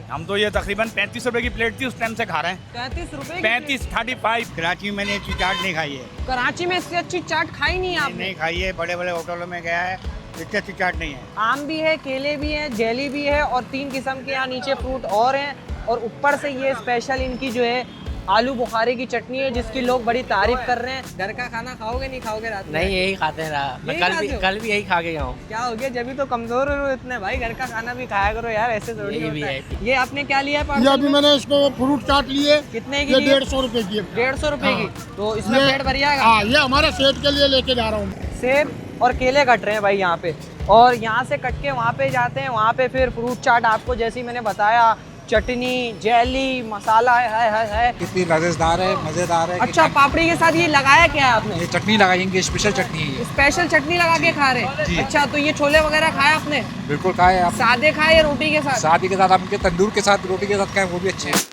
हम तो ये तकरीबन 35 रुपए की प्लेट थी उस टाइम से खा रहे हैं। 35 रुपए 35 कराची में मैंने इतनी चाट नहीं खाई है। कराची में इससे अच्छी चाट खाई नहीं आपने? नहीं खाई है, बड़े बड़े होटलों में गया है, इतनी अच्छी चाट नहीं है। आम भी है, केले भी हैं, जेली भी है और 3 किस्म के यहाँ नीचे फ्रूट और हैं और ऊपर से ये स्पेशल इनकी जो है आलू बुखारे की चटनी है जिसकी लोग बड़ी तारीफ कर रहे हैं। घर का खाना खाओगे नहीं खाओगे रात में? नहीं, यही खाते हैं मैं कल भी यही खा के गया हूँ। क्या हो गया, जब भी तो कमजोर हो इतने भाई, घर का खाना भी खाया करो यार, ऐसे थोड़ी यही भी होता है। है। ये आपने क्या लिया है? ये अभी मैंने इसको फ्रूट चाट लिए। कितने की? ये 150 रुपए की है। 150 रुपए की। तो इसमें ये- पेट भर जाएगा? हाँ, ये हमारे सेहत के लिए लेके जा रहा हूँ। सेब और केले कट रहे हैं भाई यहाँ पे, और यहाँ से कट के वहाँ पे जाते हैं, वहाँ पे फिर फ्रूट चाट आपको जैसी मैंने बताया, चटनी, जेली, मसाला है। कितनी लज़ेदार है, मज़ेदार है। अच्छा, पापड़ी के साथ ये लगाया क्या है आपने? ये चटनी लगाएंगे, स्पेशल चटनी है ये। स्पेशल चटनी लगा के खा रहे हैं? अच्छा, तो ये छोले वगैरह खाए आपने? बिल्कुल खाए आप। सादे खाए या रोटी के साथ? शादी के साथ, आप इनके तंदूर के साथ, रोटी के साथ खाए, वो भी अच्छे हैं।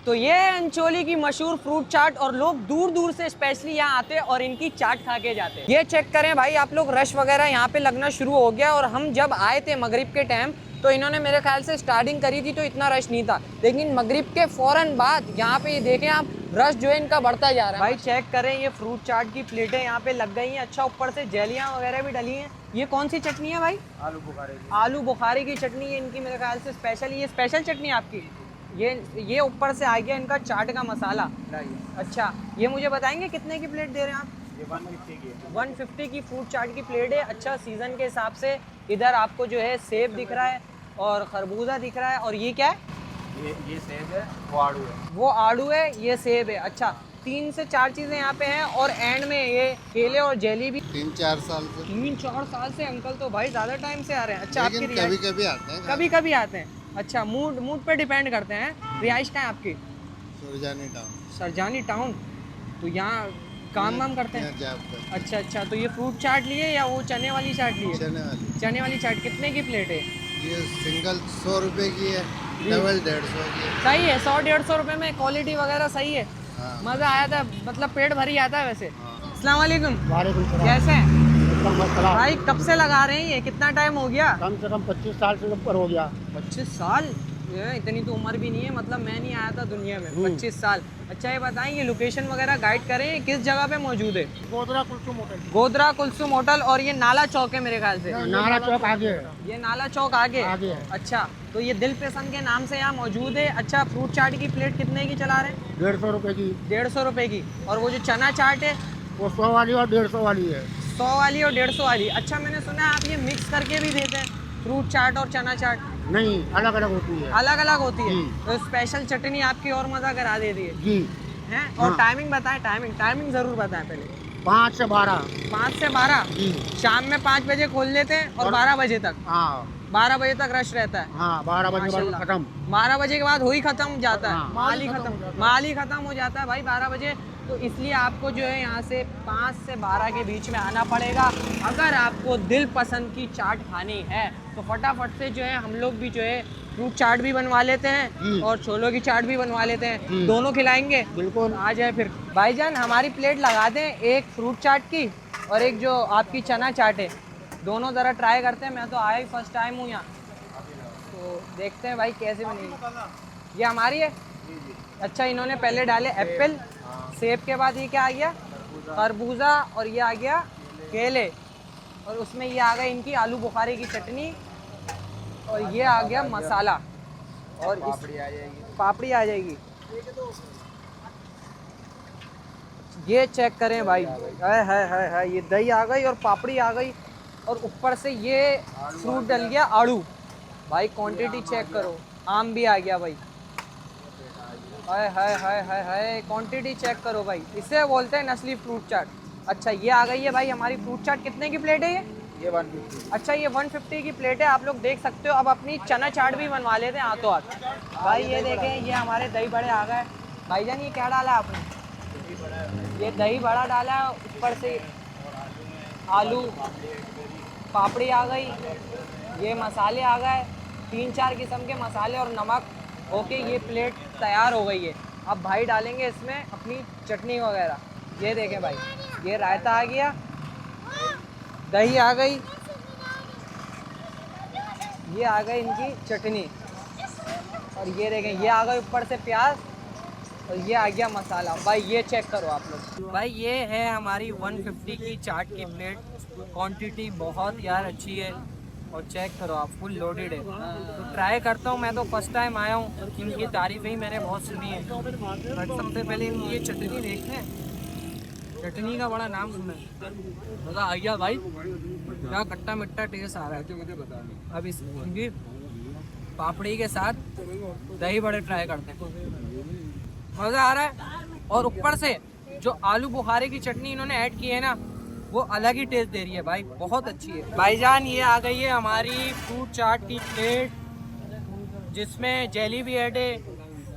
तो ये है अंचोली की मशहूर फ्रूट चाट और लोग दूर दूर से स्पेशली यहाँ आते हैं और इनकी चाट खा के जाते हैं। ये चेक करें भाई आप लोग, रश वगैरह यहाँ पे लगना शुरू हो गया और हम जब आए थे मगरिब के टाइम तो इन्होंने मेरे ख्याल से स्टार्टिंग करी थी तो इतना रश नहीं था, लेकिन मगरिब के फ़ौरन बाद यहाँ पे ये देखें आप, रश जो है इनका बढ़ता जा रहा है। भाई चेक करें, ये फ्रूट चाट की प्लेटें यहाँ पे लग गई हैं। अच्छा, ऊपर से जेलियाँ वगैरह भी डली हैं। ये कौन सी चटनी है भाई? आलू बुखारे की चटनी है इनकी, मेरे ख्याल से स्पेशल। ये स्पेशल चटनी है आपकी? ये ऊपर से आ गया इनका चाट का मसाला। अच्छा, ये मुझे बताएंगे कितने की प्लेट दे रहे हैं आप? ये 150 की है। 150 की फ्रूट चाट की प्लेट है। अच्छा, सीज़न के हिसाब से इधर आपको जो है सेब दिख रहा है और खरबूजा दिख रहा है, और ये क्या है? ये सेब है, वो आड़ू है। वो आड़ू है, ये सेब है। अच्छा, 3 से 4 चीज़ें यहाँ पे हैं और एंड में ये केले और जेली भी। 3-4 साल से। 3-4 साल से अंकल तो भाई ज़्यादा टाइम से आ रहे हैं। अच्छा, आपकी कभी कभी आते हैं। कभी कभी आते हैं। अच्छा, मूड पे डिपेंड करते हैं। रिहाइश कहाँ है आपकी? सुरजानी टाउन। सरजानी टाउन। तो यहाँ काम वाम करते हैं? अच्छा, तो ये फ्रूट चाट लिए या वो चने वाली चाट लिए? चने वाली चाट कितने की प्लेट है? ये सिंगल 100 रुपए की है, डबल 150 की है। सही है, 100-150 रुपए में क्वालिटी वगैरह सही है। हाँ। मज़ा आया था, मतलब पेट भर ही आता है वैसे। अस्सलाम वालेकुम। वालेकुम सलाम। कैसे हैं सलाम। भाई? कब से लगा रहे हैं ये, कितना टाइम हो गया? कम से कम 25 साल से ऊपर हो गया। 25 साल? ये इतनी तो उम्र भी नहीं है, मतलब मैं नहीं आया था दुनिया में। 25 साल। अच्छा, ये बताएं, ये लोकेशन वगैरह गाइड करें, किस जगह पे मौजूद है? गोदरा कुलसुम होटल। गोदरा कुलसुम होटल, और ये नाला चौक है मेरे ख्याल से। नाला चौक आगे है। ये नाला चौक आगे आगे है। अच्छा, तो ये दिल पसंद के नाम से यहाँ मौजूद है। अच्छा, फ्रूट चाट की प्लेट कितने की चला रहे हैं? 150 रुपए की। 150 रुपए की। और वो जो चना चाट है वो 100 वाली और 150 वाली है। 100 वाली और 150 वाली। अच्छा, मैंने सुना है आप ये मिक्स करके भी देते हैं, फ्रूट चाट और चना चाट? नहीं, अलग अलग होती है। अलग अलग होती है। जी। तो स्पेशल चटनी आपकी और मज़ा करा देती है जी। हैं? और हाँ। टाइमिंग बताएं, टाइमिंग ज़रूर बताएं पहले। 5 से 12। 5 से 12? जी। शाम में 5 बजे खोल देते हैं और 12 बजे तक? हाँ 12 बजे तक रश रहता है? हाँ, 12 बजे के बाद माशाल्लाह। खत्म। 12 बजे के बाद हो ही खत्म जाता है। हाँ। माल ही खत्म हो जाता है भाई 12 बजे। तो इसलिए आपको जो है यहाँ से 5 से 12 के बीच में आना पड़ेगा अगर आपको दिल पसंद की चाट खानी है। तो फटाफट से जो है हम लोग भी जो है फ्रूट चाट भी बनवा लेते हैं और छोलों की चाट भी बनवा लेते हैं, दोनों खिलाएंगे। बिल्कुल। आ जाए फिर भाईजान, हमारी प्लेट लगा दें, एक फ्रूट चाट की और एक जो आपकी चना चाट है, दोनों ज़रा ट्राई करते हैं। मैं तो आया ही फर्स्ट टाइम हूँ यहाँ, तो देखते हैं भाई कैसे बनेगी। ये हमारी है? अच्छा, इन्होंने पहले डाले एप्पल, सेब के बाद ये क्या आ गया? खरबूजा, और ये आ गया केले, और उसमें ये आ गई इनकी आलू बुखारे की चटनी, और ये आ गया मसाला, और पापड़ी आ जाएगी। ये चेक करें भाई, है ये दही आ गई और पापड़ी आ गई, और ऊपर से ये फ्रूट डल गया आड़ू। भाई क्वांटिटी चेक करो, आम भी आ गया भाई। हाय क्वांटिटी चेक करो भाई, इसे बोलते हैं नस्ली फ्रूट चाट। अच्छा, ये आ गई है भाई हमारी फ्रूट चाट। कितने की प्लेट है ये 150। अच्छा, ये 150 की प्लेट है, आप लोग देख सकते हो। अब अपनी चना चाट भी बनवा लेते हैं हाथों हाथ। भाई ये देखें, ये हमारे दही बड़े आ गए। भाईजान, ये क्या डाला है आपने? ये दही बड़ा डाला है, ऊपर से आलू, पापड़ी आ गई, ये मसाले आ गए, 3-4 किस्म के मसाले और नमक। ओके, ये प्लेट तैयार हो गई है। अब भाई डालेंगे इसमें अपनी चटनी वगैरह। ये देखें भाई, ये रायता आ गया, दही आ गई, ये आ गई इनकी चटनी और ये देखें ये आ गई ऊपर से प्याज और ये आ गया मसाला। भाई ये चेक करो आप लोग। भाई ये है हमारी 150 की चाट की प्लेट, क्वांटिटी बहुत यार अच्छी है और चेक करो आप फुल लोडेड है। तो ट्राई करता हूँ, मैं तो फर्स्ट टाइम आया हूँ, इनकी तारीफ़ें ही मैंने बहुत सुनी है। बट सबसे पहले इनकी ये चटनी देखते हैं, चटनी का बड़ा नाम सुना है, मज़ा आ गया भाई, क्या खट्टा मिट्टा टेस्ट आ रहा है। अब इनकी पापड़ी के साथ दही बड़े ट्राई करते हैं, मज़ा आ रहा है। और ऊपर से जो आलू बुखारे की चटनी इन्होंने ऐड की है ना, वो अलग ही टेस्ट दे रही है भाई, बहुत अच्छी है। भाईजान ये आ गई है हमारी फ्रूट चाट की प्लेट, जिसमें जेली भी ऐड है,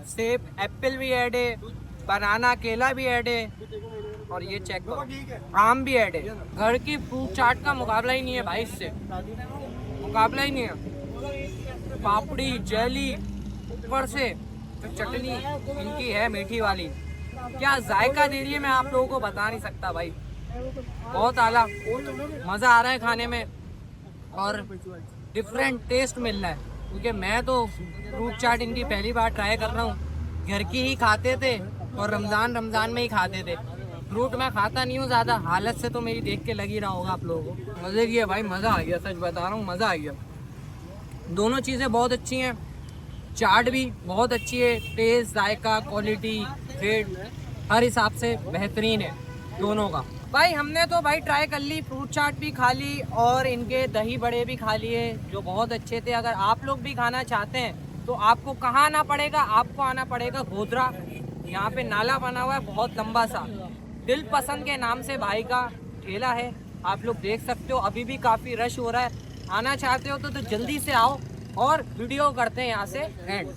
सेब एप्पल भी ऐड है, बनाना केला भी ऐड है और ये चेक करो आम भी ऐड है। घर की फ्रूट चाट का मुकाबला ही नहीं है भाई, इससे मुकाबला ही नहीं है। पापड़ी जेली ऊपर से जो चटनी इनकी है मीठी वाली, क्या जायका दे रही है, मैं आप लोगों को बता नहीं सकता भाई, बहुत आला, मज़ा आ रहा है खाने में और डिफरेंट टेस्ट मिल रहा है। क्योंकि मैं तो फ्रूट चाट इनकी पहली बार ट्राई कर रहा हूँ, घर की ही खाते थे और रमज़ान में ही खाते थे। फ्रूट मैं खाता नहीं हूँ ज़्यादा, हालत से तो मेरी देख के लग ही रहा होगा आप लोगों को। मज़े की है भाई, मज़ा आ गया, सच बता रहा हूँ, मज़ा आ गया। दोनों चीज़ें बहुत अच्छी हैं, चाट भी बहुत अच्छी है, टेस्ट जायका क्वालिटी रेट हर हिसाब से बेहतरीन है दोनों का। भाई हमने तो भाई ट्राई कर ली, फ्रूट चाट भी खा ली और इनके दही बड़े भी खा लिए जो बहुत अच्छे थे। अगर आप लोग भी खाना चाहते हैं तो आपको कहाँ आना पड़ेगा, आपको आना पड़ेगा गोधरा। यहाँ पे नाला बना हुआ है बहुत लंबा सा, दिल पसंद के नाम से भाई का ठेला है, आप लोग देख सकते हो। अभी भी काफ़ी रश हो रहा है, आना चाहते हो तो जल्दी से आओ और वीडियो करते हैं यहाँ से एंड।